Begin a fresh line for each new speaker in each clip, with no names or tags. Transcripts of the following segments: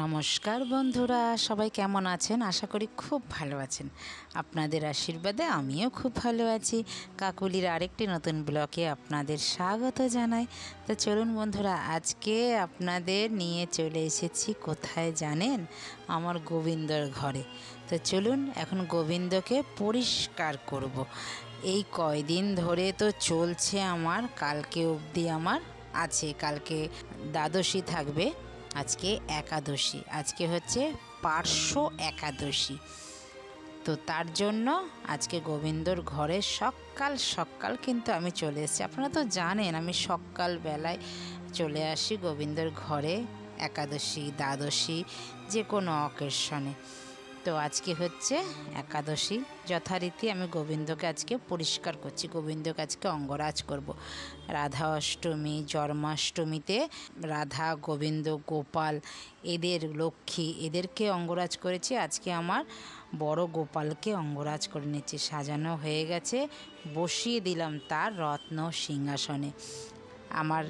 নমস্কার বন্ধুরা, সবাই কেমন আছেন? আশা করি খুব ভালো আছেন। আপনাদের আশীর্বাদে আমিও খুব ভালো আছি। কাকুলির আরেকটি নতুন ব্লগে আপনাদের স্বাগত জানাই। তো চলুন বন্ধুরা, আজকে আপনাদের নিয়ে চলে এসেছি কোথায় জানেন? আমার গোবিন্দর ঘরে। তো চলুন এখন গোবিন্দকে পরিষ্কার করব। এই কয়দিন ধরে তো চলছে আমার, কালকে অবধি আমার আছে, কালকে দ্বাদশী থাকবে, আজকে একাদশী, আজকে হচ্ছে পার্শ্ব একাদশী। তো তার জন্য আজকে গোবিন্দর ঘরে সকাল সকাল কিন্তু আমি চলে এসেছি। আপনারা তো জানেন আমি সকালবেলায় চলে আসি গোবিন্দর ঘরে, একাদশী দ্বাদশী যে কোনো অকেশনে। তো আজকে হচ্ছে একাদশী, যথারীতি আমি গোবিন্দকে আজকে পরিষ্কার করছি। গোবিন্দকে আজকে অঙ্গরাজ করব। রাধা অষ্টমী, জন্মাষ্টমীতে রাধা, গোবিন্দ, গোপাল, এদের লক্ষ্মী, এদেরকে অঙ্গরাজ করেছি। আজকে আমার বড় গোপালকে অঙ্গরাজ করে নিচ্ছি। সাজানো হয়ে গেছে, বসিয়ে দিলাম তার রত্ন সিংহাসনে। আমার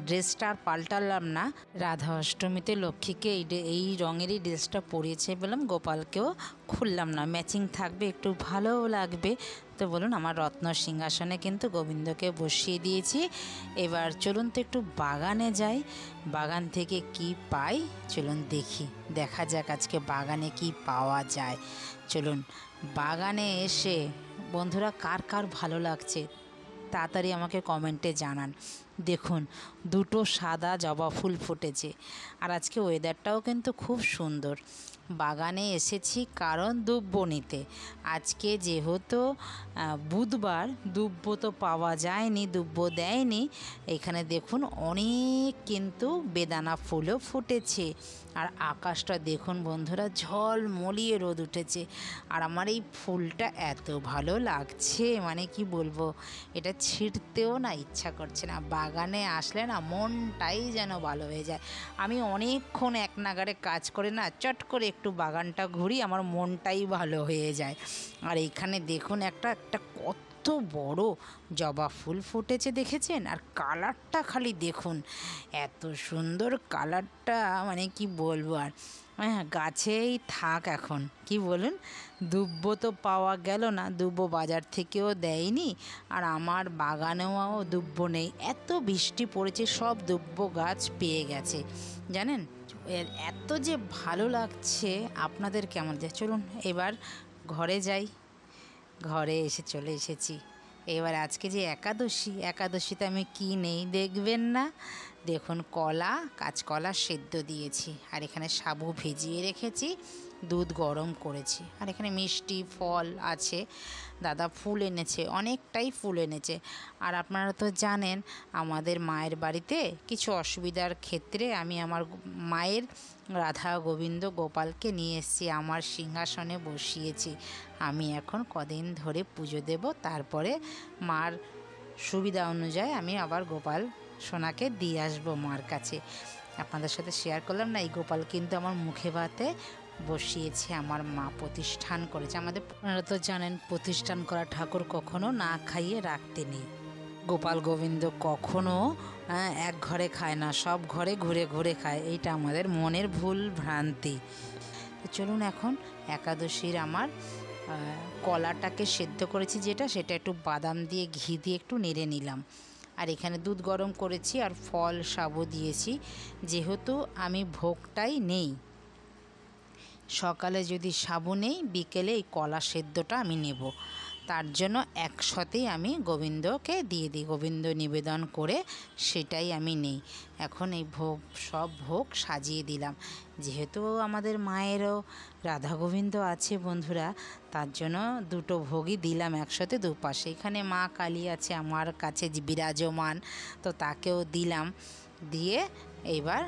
ড্রেসটা আর পাল্টালাম না। রাধা অষ্টমীতে লক্ষ্মীকে এই রঙেরই ড্রেসটা পরিয়েছে বললাম, গোপালকেও খুললাম না, ম্যাচিং থাকবে, একটু ভালোও লাগবে। তো বলুন, আমার রত্ন সিংহাসনে কিন্তু গোবিন্দকে বসিয়ে দিয়েছি। এবার চলুন তো একটু বাগানে যাই, বাগান থেকে কি পাই চলুন দেখি, দেখা যাক আজকে বাগানে কি পাওয়া যায়। চলুন বাগানে এসে বন্ধুরা কার কার ভালো লাগছে তাড়াতাড়ি আমাকে কমেন্টে জানান। দেখুন, দুটো সাদা জবা ফুল ফুটেছে, আর আজকে ওয়েদারটাও কিন্তু খুব সুন্দর। বাগানে এসেছি কারণ দুব্ব নিতে। আজকে যেহেতু বুধবার, দুব্ব তো পাওয়া যায়নি, দুব্ব দেয়নি। এখানে দেখুন অনেক কিন্তু বেদানা ফুলও ফুটেছে। আর আকাশটা দেখুন বন্ধুরা, ঝলমলিয়ে রোদ উঠেছে। আর আমার এই ফুলটা এত ভালো লাগছে, মানে কি বলবো, এটা ছিঁড়তেও না ইচ্ছা করছে না। বাগানে আসলে না মনটাই যেন ভালো হয়ে যায়। আমি অনেকক্ষণ এক নাগাড়ে কাজ করে না, চট করে একটু বাগানটা ঘুরি, আমার মনটাই ভালো হয়ে যায়। আর এইখানে দেখুন একটা কত বড় জবা ফুল ফুটেছে, দেখেছেন? আর কালারটা খালি দেখুন, এত সুন্দর কালারটা, মানে কি বলবো আর। হ্যাঁ, গাছেই থাক এখন, কি বলুন? দুব্ব তো পাওয়া গেল না, দুব্ব বাজার থেকেও দেয়নি, আর আমার বাগানেও দুব্ব নেই। এত বৃষ্টি পড়েছে, সব দুব্ব গাছ পেয়ে গেছে জানেন। এত যে ভালো লাগছে, আপনাদের কেমন যায়? চলুন এবার ঘরে যাই। ঘরে চলে এসেছি। এবার আজকে যে একাদশী, একাদশীতে আমি কি নেই দেখবেন না। দেখুন, কলা, কাঁচকলা সেদ্ধ দিয়েছি, আর এখানে সাবু ভিজিয়ে রেখেছি, দুধ গরম করেছি, আর এখানে মিষ্টি ফল আছে। দাদা ফুল এনেছে, অনেকটাই ফুল এনেছে। আর আপনারা তো জানেন আমাদের মায়ের বাড়িতে কিছু অসুবিধার ক্ষেত্রে আমি আমার মায়ের রাধা, গোবিন্দ, গোপালকে নিয়ে এসেছি, আমার সিংহাসনে বসিয়েছি। আমি এখন কদিন ধরে পুজো দেব, তারপরে মার সুবিধা অনুযায়ী আমি আবার গোপাল সোনাকে দিয়ে আসবো মার কাছে। আপনাদের সাথে শেয়ার করলাম না, এই গোপাল কিন্তু আমার মুখে ভাতে বসিয়েছে, আমার মা প্রতিষ্ঠান করেছে। আমাদের আপনারা তো জানেন, প্রতিষ্ঠান করা ঠাকুর কখনো না খাইয়ে রাখতে নেই। গোপাল গোবিন্দ কখনো এক ঘরে খায় না, সব ঘরে ঘুরে ঘুরে খায়, এইটা আমাদের মনের ভুল ভ্রান্তি। তো চলুন এখন একাদশীর আমার কলাটাকে সেদ্ধ করেছি যেটা, সেটা একটু বাদাম দিয়ে ঘি দিয়ে একটু নেড়ে নিলাম। আর এখানে দুধ গরম করেছি, আর ফল সাবু দিয়েছি। যেহেতু আমি ভোগটাই নেই, সকালে যদি সাবু নেই, বিকেলে এই কলা সেদ্ধটা আমি নেব, তার জন্য একসাথেই আমি গোবিন্দকে দিয়ে দিই, গোবিন্দ নিবেদন করে সেটাই আমি নেই। এখন এই ভোগ, সব ভোগ সাজিয়ে দিলাম। যেহেতু আমাদের মায়েরও রাধা গোবিন্দ আছে বন্ধুরা, তার জন্য দুটো ভোগই দিলাম একসাথে দুপাশে। এখানে মা কালী আছে আমার কাছে বিরাজমান, তো তাকেও দিলাম। দিয়ে এইবার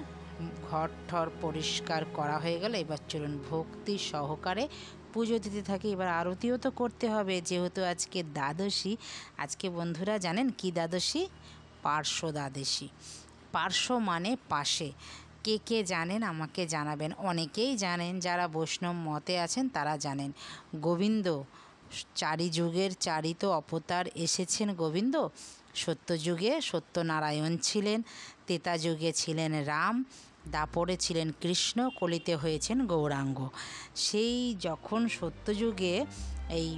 ঘর ঠর পরিষ্কার করা হয়ে গেল। এবার চলুন ভক্তি সহকারে পুজো দিতে থাকি। এবার আরতিও তো করতে হবে, যেহেতু আজকে দ্বাদশী। আজকে বন্ধুরা জানেন কি দ্বাদশী? পার্শ্ব দ্বাদশী। পার্শ্ব মানে পাশে। কে কে জানেন আমাকে জানাবেন। অনেকেই জানেন, যারা বৈষ্ণব মতে আছেন তারা জানেন। গোবিন্দ চারি যুগের চারিত অবতার এসেছেন গোবিন্দ। সত্যযুগে সত্যনারায়ণ ছিলেন, ত্রেতা যুগে ছিলেন রাম, দাপরে ছিলেন কৃষ্ণ, কলিতে হয়েছেন গৌরাঙ্গ। সেই যখন সত্যযুগে এই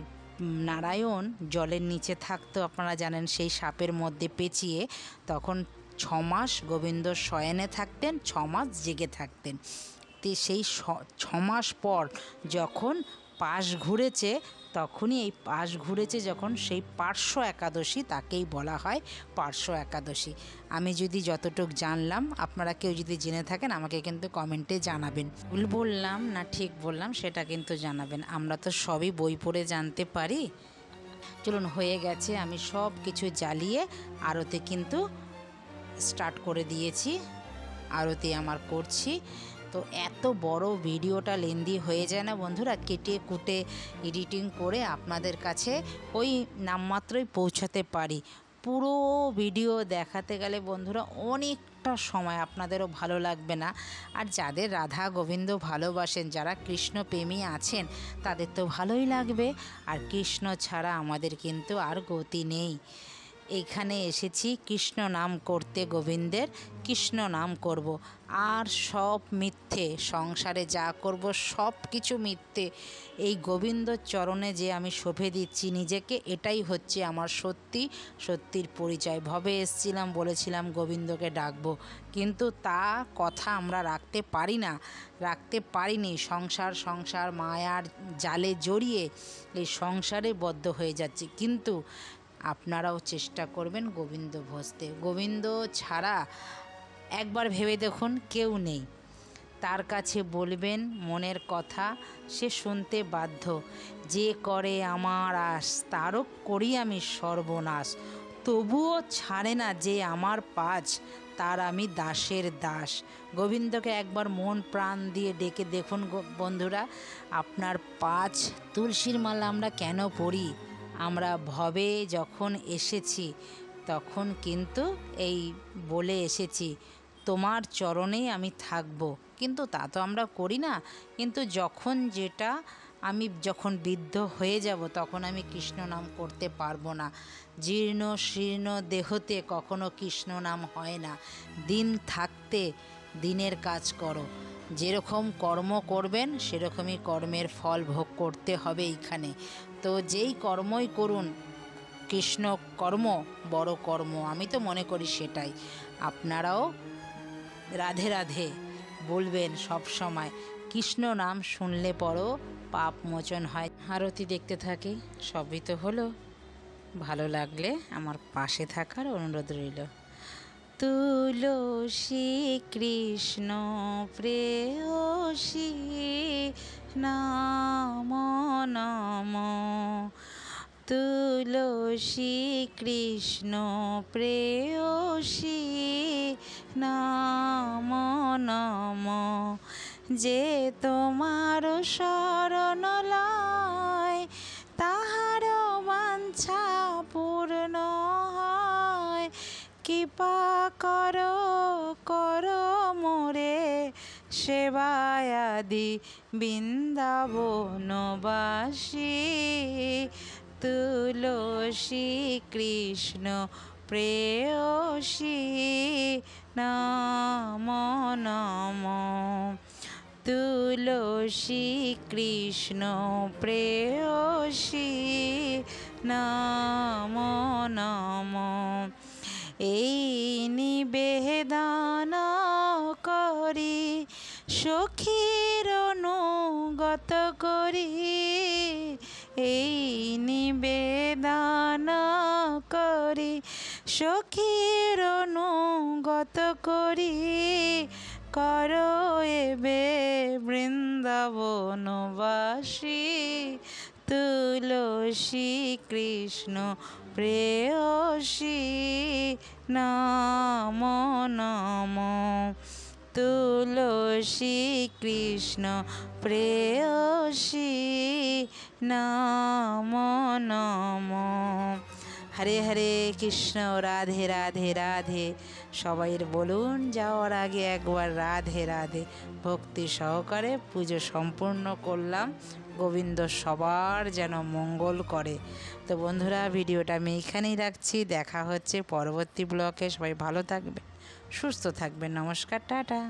নারায়ণ জলের নিচে থাকতো, আপনারা জানেন, সেই সাপের মধ্যে পেঁচিয়ে, তখন 6 মাস গোবিন্দ শয়নে থাকতেন, 6 মাস জেগে থাকতেন। সেই 6 মাস পর যখন পাশ ঘুরেছে, তখনই এই পাশ ঘুরেছে যখন, সেই পার্শ্ব একাদশী, তাকেই বলা হয় পার্শ্ব একাদশী। আমি যদি যতটুকু জানলাম, আপনারা কেউ যদি জেনে থাকেন আমাকে কিন্তু কমেন্টে জানাবেন। ভুল বললাম না ঠিক বললাম সেটা কিন্তু জানাবেন। আমরা তো সবই বই পড়ে জানতে পারি। চলুন, হয়ে গেছে। আমি সব কিছু জ্বালিয়ে আরতি কিন্তু স্টার্ট করে দিয়েছি। আরতি আমার করছি। তো এত বড় ভিডিওটা লেন্দি হয়ে যায় না বন্ধুরা, কেটে কুটে এডিটিং করে আপনাদের কাছে ওই নামমাত্রই পৌঁছাতে পারি। পুরো ভিডিও দেখাতে গেলে বন্ধুরা অনেকটা সময়, আপনাদেরও ভালো লাগবে না। আর যাদের রাধা গোবিন্দ ভালোবাসেন, যারা কৃষ্ণ প্রেমী আছেন, তাদের তো ভালোই লাগবে। আর কৃষ্ণ ছাড়া আমাদের কিন্তু আর গতি নেই। এইখানে এসেছি কৃষ্ণ নাম করতে, গোবিন্দের কৃষ্ণ নাম করব। আর সব মিথ্যে, সংসারে যা করব সব কিছু মিথ্যে। এই গোবিন্দ চরণে যে আমি শোভে দিচ্ছি নিজেকে, এটাই হচ্ছে আমার সত্যির পরিচয়। ভবে এসছিলাম, বলেছিলাম গোবিন্দকে ডাকবো, কিন্তু তা কথা আমরা রাখতে পারিনি। সংসার মায়ার জালে জড়িয়ে এই সংসারে বদ্ধ হয়ে যাচ্ছি। কিন্তু আপনারাও চেষ্টা করবেন গোবিন্দ ভজতে। গোবিন্দ ছাড়া একবার ভেবে দেখুন কেউ নেই। তার কাছে বলবেন মনের কথা, সে শুনতে বাধ্য। যে করে আমার আশ, তারও করি আমি সর্বনাশ। তবুও ছাড়ে না যে আমার পাছ, তার আমি দাসের দাস। গোবিন্দকে একবার মন প্রাণ দিয়ে ডেকে দেখুন বন্ধুরা। আপনার পাছ তুলসীর মালা আমরা কেন পড়ি? আমরা ভবে যখন এসেছি, তখন কিন্তু এই বলে এসেছি, তোমার চরণেই আমি থাকব। কিন্তু তা তো আমরা করি না। কিন্তু আমি যখন বৃদ্ধ হয়ে যাব, তখন আমি কৃষ্ণ নাম করতে পারবো না। জীর্ণ শীর্ণ দেহতে কখনো কৃষ্ণ নাম হয় না। দিন থাকতে দিনের কাজ করো। যেরকম কর্ম করবেন সেরকমই কর্মের ফল ভোগ করতে হবে এইখানে। তো যেই কর্মই করুন, কৃষ্ণ কর্ম বড় কর্ম, আমি তো মনে করি সেটাই। আপনারাও রাধে রাধে বলবেন সব সময়। কৃষ্ণ নাম শুনলে পরও পাপ মোচন হয়। আরতি দেখতে থাকি, সবই তো হলো। ভালো লাগলে আমার পাশে থাকার অনুরোধ রইল। তুলসী কৃষ্ণ প্রেয়সী নাম নম। তুলসী কৃষ্ণ প্রেয়সী নাম নম। যে তোমার শরণ লয়, তাহার বাঞ্ছা পূর্ণ হয়। কৃপা করো মোরে, সেবায়াদি বৃন্দাবনবাসী। তুলসী কৃষ্ণ প্রেয়সী নাম নম। তুলসী কৃষ্ণ প্রেয়সী নাম নম। এই নিবেদন করি, সখীর অনুগত করি। এই নিবেদন করি, সখীর অনুগত করি। করো এবে বৃন্দাবনবাসী। তুলসী কৃষ্ণ প্রেয়সী নাম নম। তুলসী কৃষ্ণ প্রেয়সী নাম নম। হরে হরে কৃষ্ণ, রাধে রাধে রাধে। সবাইয়ের বলুন যাওয়ার আগে একবার রাধে রাধে। ভক্তি সহকারে পুজো সম্পূর্ণ করলাম। গোবিন্দ সবার যেন মঙ্গল করে। তো বন্ধুরা, ভিডিওটা আমি এখানেই রাখছি। দেখা হচ্ছে পরবর্তী ব্লগে। সবাই ভালো থাকবেন, সুস্থ থাকবেন। নমস্কার, টাটা।